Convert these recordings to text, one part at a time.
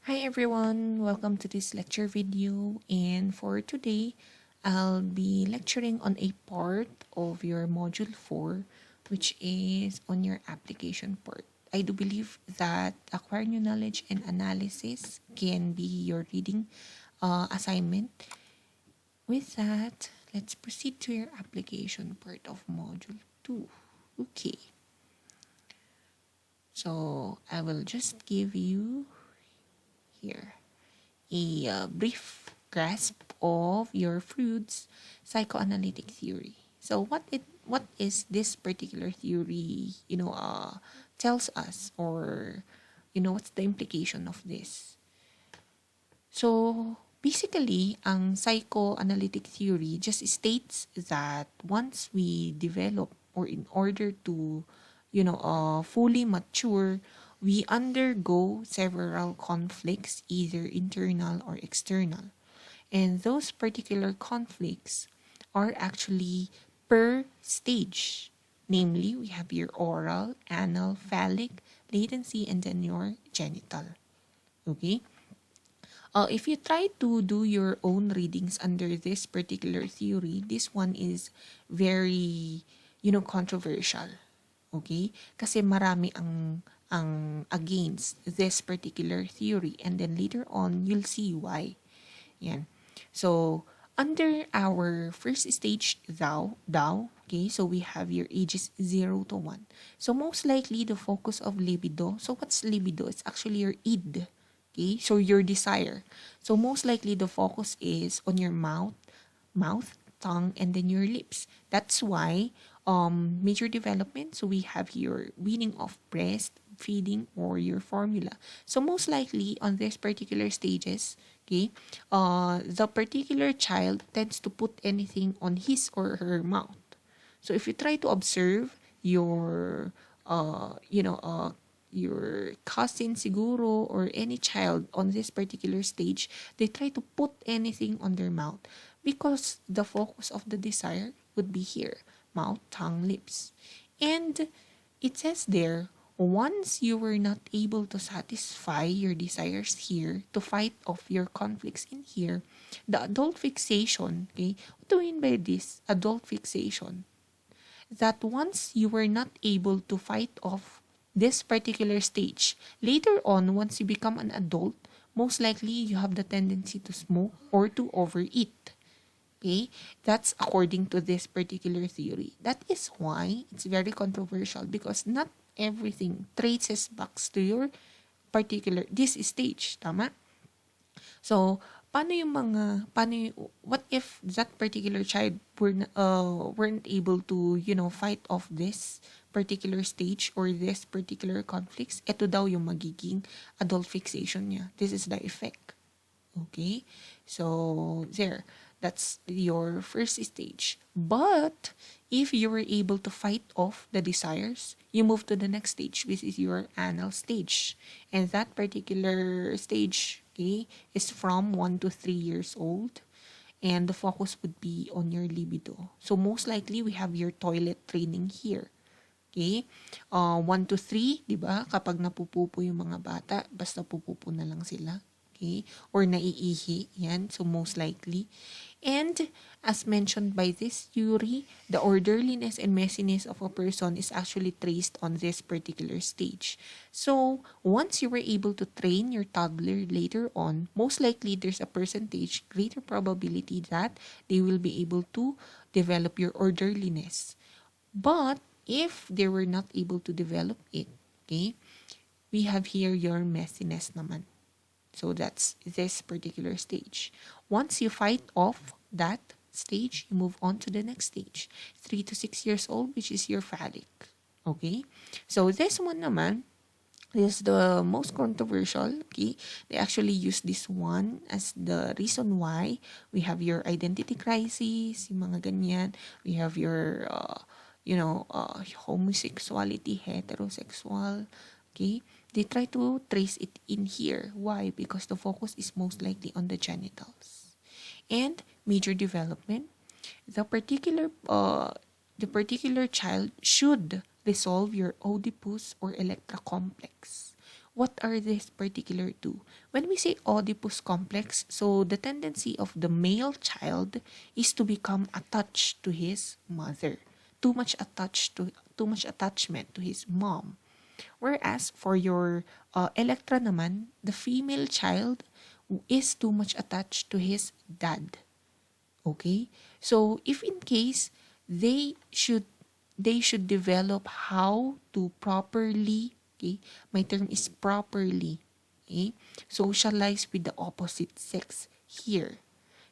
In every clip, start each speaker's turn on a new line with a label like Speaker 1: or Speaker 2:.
Speaker 1: Hi everyone, welcome to this lecture video, and for today I'll be lecturing on a part of your module 4, which is on your application part. I do believe that acquiring new knowledge and analysis can be your reading assignment. With that, let's proceed to your application part of module 2. Okay, so I will just give you here a brief grasp of your Freud's psychoanalytic theory. So what is this particular theory, tells us, or what's the implication of this? So basically, ang psychoanalytic theory just states that once we develop, or in order to fully mature, we undergo several conflicts, either internal or external. And those particular conflicts are actually per stage. Namely, we have your oral, anal, phallic, latency, and then your genital. Okay? If you try to do your own readings under this particular theory, this one is very, controversial. Okay? Kasi marami ang against this particular theory, and then later on you'll see why. Yan. So under our first stage, thou, okay, so we have your ages 0 to 1. So most likely the focus of libido. So what's libido? It's actually your id. Okay, so your desire. So most likely the focus is on your mouth, tongue, and then your lips. That's why major development, so we have your weaning of breast, feeding, or your formula. So most likely on this particular stages, okay, the particular child tends to put anything on his or her mouth. So if you try to observe your your cousin siguro, or any child on this particular stage, they try to put anything on their mouth because the focus of the desire would be here: mouth, tongue, lips. And it says there, once you were not able to satisfy your desires here, to fight off your conflicts in here, the adult fixation, okay, what do we mean by this adult fixation? That once you were not able to fight off this particular stage, later on, once you become an adult, most likely you have the tendency to smoke or to overeat. Okay? That's according to this particular theory. That is why it's very controversial, because not everything traces back to your particular this stage. Tama? So, what if that particular child weren't able to, fight off this particular stage or this particular conflicts? Ito daw yung magiging adult fixation niya. This is the effect. Okay? So, there. That's your first stage. But, if you were able to fight off the desires, you move to the next stage, which is your anal stage. And that particular stage, okay, is from 1 to 3 years old. And the focus would be on your libido. So, most likely, we have your toilet training here. Okay? 1 to 3, di ba? Kapag napupupo yung mga bata, basta pupupo na lang sila. Okay? Or naiihi. Yan. So, most likely. And, as mentioned by this theory, the orderliness and messiness of a person is actually traced on this particular stage. So, once you were able to train your toddler later on, most likely there's a percentage, greater probability that they will be able to develop your orderliness. But, if they were not able to develop it, okay, we have here your messiness naman. So that's this particular stage. Once you fight off that stage, you move on to the next stage. 3 to 6 years old, which is your phallic. Okay? So this one naman is the most controversial. Okay? They actually use this one as the reason why we have your identity crisis, yung mga ganyan. We have your, homosexuality, heterosexual. Okay? They try to trace it in here. Why? Because the focus is most likely on the genitals. And major development, the particular child should resolve your Oedipus or Electra complex. What are these particular two? When we say Oedipus complex, so the tendency of the male child is to become attached to his mother. Too much attachment to his mom. Whereas for your Electra naman, the female child is too much attached to his dad. Okay? So if in case they should they should develop how to properly, okay? My term is properly, okay? Socialize with the opposite sex here.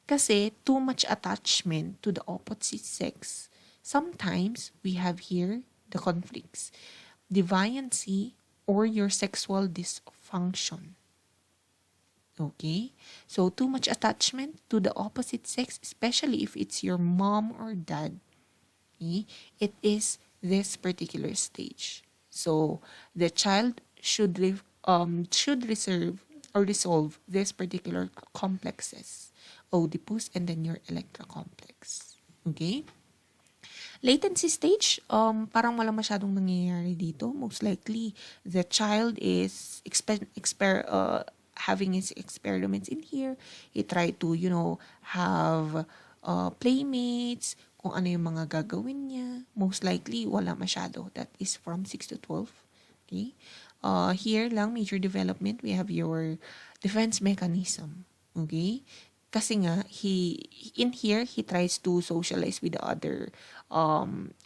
Speaker 1: Kasi too much attachment to the opposite sex. Sometimes we have here the conflicts, deviancy, or your sexual dysfunction. Okay? So, too much attachment to the opposite sex, especially if it's your mom or dad, okay, it is this particular stage. So, the child should reserve or resolve this particular complexes, Oedipus and then your Electra complex. Okay? Latency stage, parang wala masyadong nangyayari dito. Most likely, the child is having his experiments in here. He tried to, have playmates, kung ano yung mga gagawin niya. Most likely, wala masyado. That is from 6 to 12. Okay? Here lang, major development, we have your defense mechanism. Okay? Kasi nga, in here, he tries to socialize with the other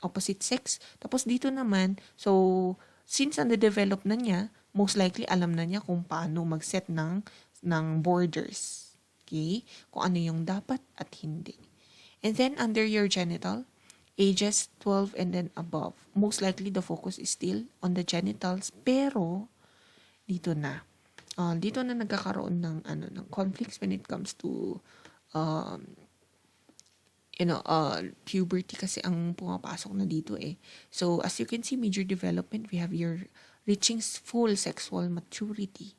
Speaker 1: opposite sex. Tapos dito naman, so, since develop na niya, most likely alam na niya kung paano mag-set ng borders. Okay? Kung ano yung dapat at hindi. And then, under your genital, ages 12 and then above. Most likely, the focus is still on the genitals. Pero, dito na nagkakaroon ng conflicts when it comes to puberty kasi ang pumapasok na dito eh. So as you can see, major development, we have your reaching full sexual maturity.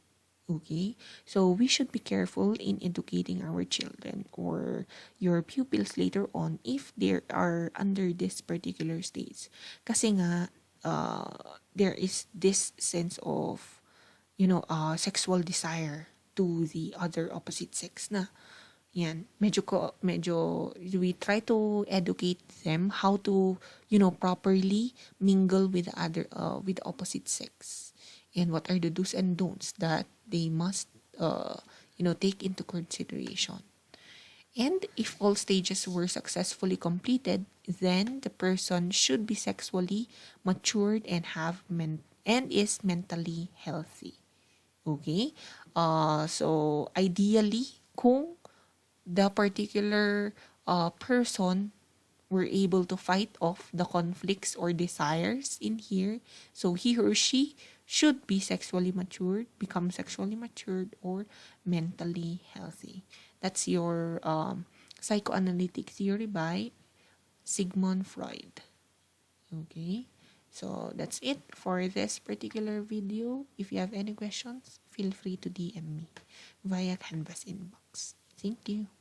Speaker 1: Okay? So we should be careful in educating our children or your pupils later on if they are under this particular stage. Kasi nga there is this sense of sexual desire to the other opposite sex na. Yan. Medyo, we try to educate them how to, properly mingle with with the opposite sex. And what are the do's and don'ts that they must, take into consideration. And if all stages were successfully completed, then the person should be sexually matured and is mentally healthy. Okay? So, ideally, kung the particular person were able to fight off the conflicts or desires in here, so he or she should be sexually matured, become sexually matured, or mentally healthy. That's your psychoanalytic theory by Sigmund Freud. Okay? So, that's it for this particular video. If you have any questions, feel free to DM me via Canvas inbox. Thank you.